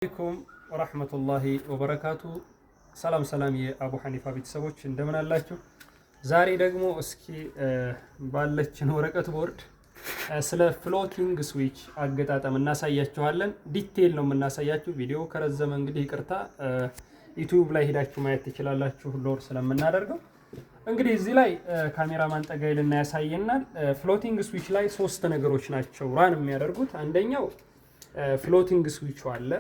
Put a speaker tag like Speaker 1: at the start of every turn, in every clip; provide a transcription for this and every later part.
Speaker 1: አለይኩም ወራህመቱላሂ ወበረካቱ። ሰላም የአቡ ሐኒፋ ቤተሰቦች እንደምን አላችሁ? ዛሬ ደግሞ እስኪ ባለችን ወረቀት ቦርድ ስለ ፍሎቲንግ ስዊች አገጣጠም እናሳያችኋለን። ዲቴል ነው የምናሳያችሁ። ቪዲዮ ከረዘመ እንግዲህ ይቅርታ፣ ዩቲዩብ ላይ ሄዳችሁ ማየት ትችላላችሁ ሎድ ስለምናደርገው። እንግዲህ እዚህ ላይ ካሜራማን ጠጋይልና ያሳየናል። ፍሎቲንግ ስዊች ላይ ሶስት ነገሮች ናቸው ራን የሚያደርጉት። አንደኛው ፍሎቲንግ ስዊቹ አለ፣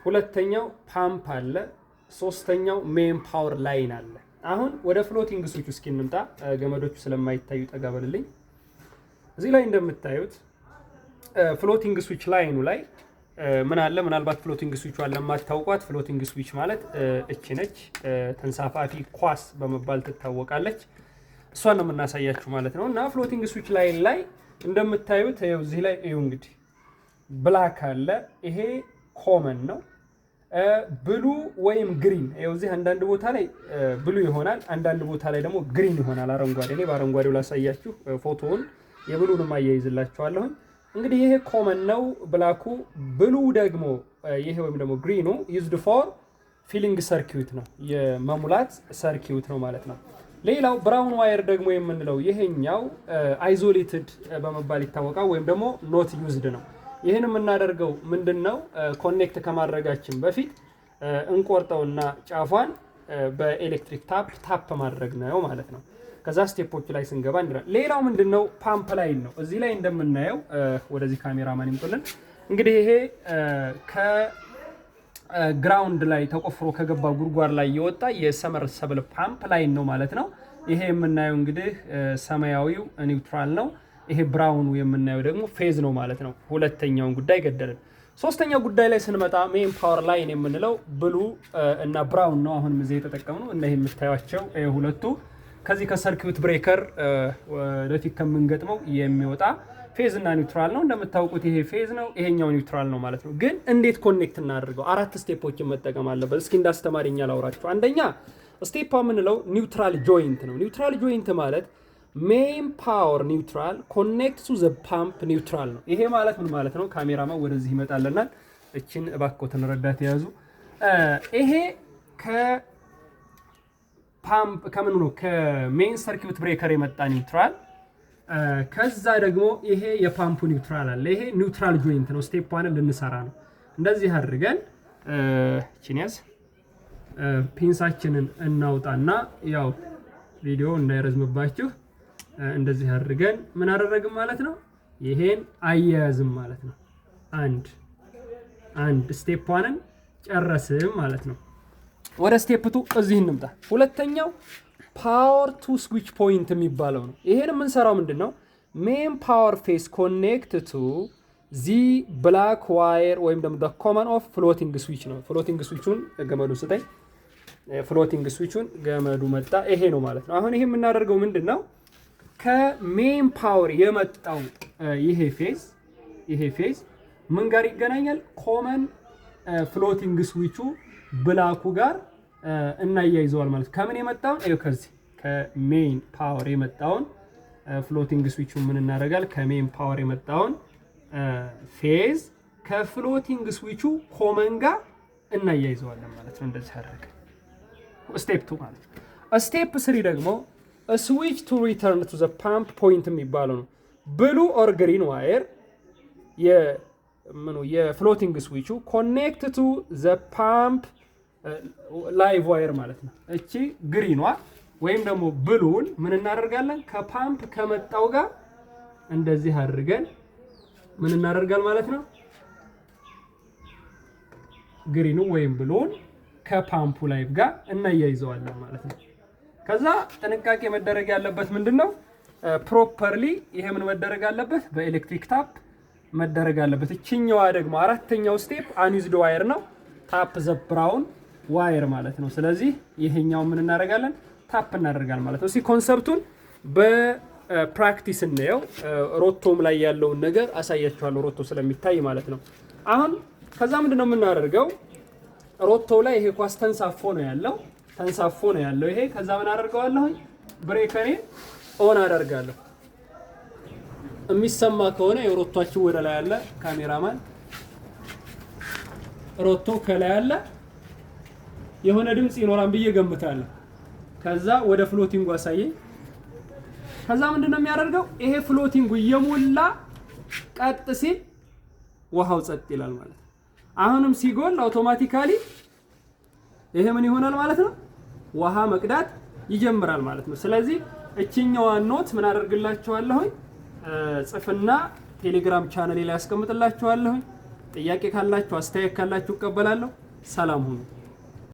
Speaker 1: ሁለተኛው ፓምፕ አለ፣ ሶስተኛው ሜን ፓወር ላይን አለ። አሁን ወደ ፍሎቲንግ ስዊች እስኪ እንምጣ። ገመዶቹ ስለማይታዩ ጠጋ በልልኝ። እዚህ ላይ እንደምታዩት ፍሎቲንግ ስዊች ላይኑ ላይ ምን አለ? ምናልባት ፍሎቲንግ ስዊቹ አለ ለማታውቋት፣ ፍሎቲንግ ስዊች ማለት እቺ ነች። ተንሳፋፊ ኳስ በመባል ትታወቃለች። እሷን ነው የምናሳያችሁ ማለት ነው። እና ፍሎቲንግ ስዊች ላይን ላይ እንደምታዩት እዚህ ላይ እዩ እንግዲህ ብላክ አለ። ይሄ ኮመን ነው። ብሉ ወይም ግሪን እዚህ አንዳንድ ቦታ ላይ ብሉ ይሆናል፣ አንዳንድ ቦታ ላይ ደግሞ ግሪን ይሆናል፣ አረንጓዴ። እኔ በአረንጓዴው ላሳያችሁ ፎቶውን፣ የብሉንም አያይዝላችኋለሁ። እንግዲህ ይሄ ኮመን ነው ብላኩ። ብሉ ደግሞ ይሄ ወይም ደግሞ ግሪኑ ዩዝድ ፎር ፊሊንግ ሰርኪዩት ነው፣ የመሙላት ሰርኪዩት ነው ማለት ነው። ሌላው ብራውን ዋየር ደግሞ የምንለው ይሄኛው አይዞሌትድ በመባል ይታወቃል፣ ወይም ደግሞ ኖት ዩዝድ ነው። ይህን የምናደርገው ምንድነው? ኮኔክት ከማድረጋችን በፊት እንቆርጠውና ጫፏን በኤሌክትሪክ ታፕ ማድረግ ነው ማለት ነው። ከዛ ስቴፖቹ ላይ ስንገባ እንድራል። ሌላው ምንድነው? ፓምፕ ላይን ነው። እዚህ ላይ እንደምናየው ወደዚህ ካሜራማን ይምጡልን። እንግዲህ ይሄ ከግራውንድ ላይ ተቆፍሮ ከገባ ጉድጓድ ላይ የወጣ የሰመርሰብል ፓምፕ ላይን ነው ማለት ነው። ይሄ የምናየው እንግዲህ ሰማያዊው ኒውትራል ነው። ይሄ ብራውኑ የምናየው ደግሞ ፌዝ ነው ማለት ነው። ሁለተኛውን ጉዳይ ገደልን። ሶስተኛው ጉዳይ ላይ ስንመጣ ሜን ፓወር ላይን የምንለው ብሉ እና ብራውን ነው። አሁን እዚህ የተጠቀምነው እና ይሄ የምታዩቸው ሁለቱ ከዚህ ከሰርኪዩት ብሬከር ወደፊት ከምንገጥመው የሚወጣ ፌዝ እና ኒውትራል ነው። እንደምታውቁት ይሄ ፌዝ ነው፣ ይሄኛው ኒውትራል ነው ማለት ነው። ግን እንዴት ኮኔክት እናደርገው? አራት ስቴፖችን መጠቀም አለበት። እስኪ እንዳስተማሪኛ ላውራችሁ። አንደኛ ስቴፕ የምንለው ኒውትራል ጆይንት ነው። ኒውትራል ጆይንት ማለት ሜን ፓወር ኒውትራል ኮኔክት ቱ ዘ ፓምፕ ኒውትራል ነው። ይሄ ማለት ምን ማለት ነው? ካሜራማን ወደዚህ ይመጣልናል። እቺን እባክዎትን ረዳት የያዙ። ይሄ ከፓምፕ ከምን ነው? ከሜን ሰርኪዩት ብሬከር የመጣ ኒውትራል። ከዛ ደግሞ ይሄ የፓምፑ ኒውትራል አለ። ይሄ ኒውትራል ጆይንት ነው። ስቴፕ 1 ልንሰራ ነው። እንደዚህ አድርገን እቺን ያዝ። ፒንሳችንን እናውጣና ያው ቪዲዮ እንዳይረዝምባችሁ እንደዚህ አድርገን ምን አደረግም ማለት ነው? ይሄን አያያዝም ማለት ነው። አንድ ስቴፕ 1ን ጨረስም ማለት ነው። ወደ ስቴፕ 2 እዚህ እንምጣ። ሁለተኛው ፓወር ቱ ስዊች ፖይንት የሚባለው ነው። ይሄን የምንሰራው ምንድነው? ሜን ፓወር ፌስ ኮኔክት ቱ ዚ ብላክ ዋየር ወይም ደግሞ the common of floating switch ነው። ፍሎቲንግ ስዊቹን ገመዱ ስጠኝ። ፍሎቲንግ ስዊቹን ገመዱ መጣ። ይሄ ነው ማለት ነው። አሁን ይሄ የምናደርገው ምንድነው? ከሜን ፓወር የመጣው ይሄ ፌዝ ምን ጋር ይገናኛል? ኮመን ፍሎቲንግ ስዊቹ ብላኩ ጋር እናያይዘዋል ማለት ነው። ከምን የመጣውን ከዚህ ከሜን ፓወር የመጣውን ፍሎቲንግ ስዊቹ ምን እናደርጋል? ከሜን ፓወር የመጣውን ፌዝ ከፍሎቲንግ ስዊቹ ኮመን ጋር እናያይዘዋለን ማለት ነው። እንደዚህ አደረገ ስቴፕ 2 ማለት ነው። ስቴፕ 3 ደግሞ ስዊች ቱ ሪተርን ቱ ዘ ፓምፕ ፖይንት የሚባለው ነው። ብሉ ኦር ግሪን ዋየር የፍሎቲንግ ስዊቹ ኮኔክት ቱ ዘ ፓምፕ ላይቭ ዋየር ማለት ነው። እቺ ግሪኗ ወይም ደግሞ ብሉን ምን እናደርጋለን? ከፓምፕ ከመጣው ጋር እንደዚህ አድርገን ምን እናደርጋል ማለት ነው? ግሪኑ ወይም ብሉን ከፓምፑ ላይቭ ጋር እናያይዘዋለን ማለት ነው። ከዛ ጥንቃቄ መደረግ ያለበት ምንድነው? ፕሮፐርሊ ይሄ ምን መደረግ አለበት? በኤሌክትሪክ ታፕ መደረግ አለበት። እቺኛዋ ደግሞ አራተኛው ስቴፕ አንዩዝድ ዋየር ነው። ታፕ ዘ ብራውን ዋየር ማለት ነው። ስለዚህ ይሄኛው ምን እናደርጋለን? ታፕ እናደርጋለን ማለት ነው። እሺ ኮንሰፕቱን በፕራክቲስ እንየው። ሮቶም ላይ ያለውን ነገር አሳያችኋለሁ፣ ሮቶ ስለሚታይ ማለት ነው። አሁን ከዛ ምንድነው የምናደርገው? ሮቶ ላይ ይሄ ኳስ ተንሳፎ ነው ያለው። ይሄ ከዛ ምን አደርገዋለሁ? ብሬከሬ ኦን አደርጋለሁ። የሚሰማ ከሆነ የሮቷችሁ ወደ ላይ ያለ ካሜራማን ሮቶ ከላይ አለ የሆነ ድምጽ ይኖራል ብዬ ገምታለሁ። ከዛ ወደ ፍሎቲንጉ አሳየኝ። ከዛ ምንድነው የሚያደርገው? ይሄ ፍሎቲንጉ እየሞላ ቀጥ ሲል ውሃው ጸጥ ይላል ማለት ነው። አሁንም ሲጎል አውቶማቲካሊ ይሄ ምን ይሆናል ማለት ነው? ውሃ መቅዳት ይጀምራል ማለት ነው። ስለዚህ እቺኛዋን ኖት ምን አደርግላችኋለሁ? ጽፍና ቴሌግራም ቻናሌ ላይ አስቀምጥላችኋለሁ። ጥያቄ ካላችሁ አስተያየት ካላችሁ እቀበላለሁ። ሰላም ሁኑ።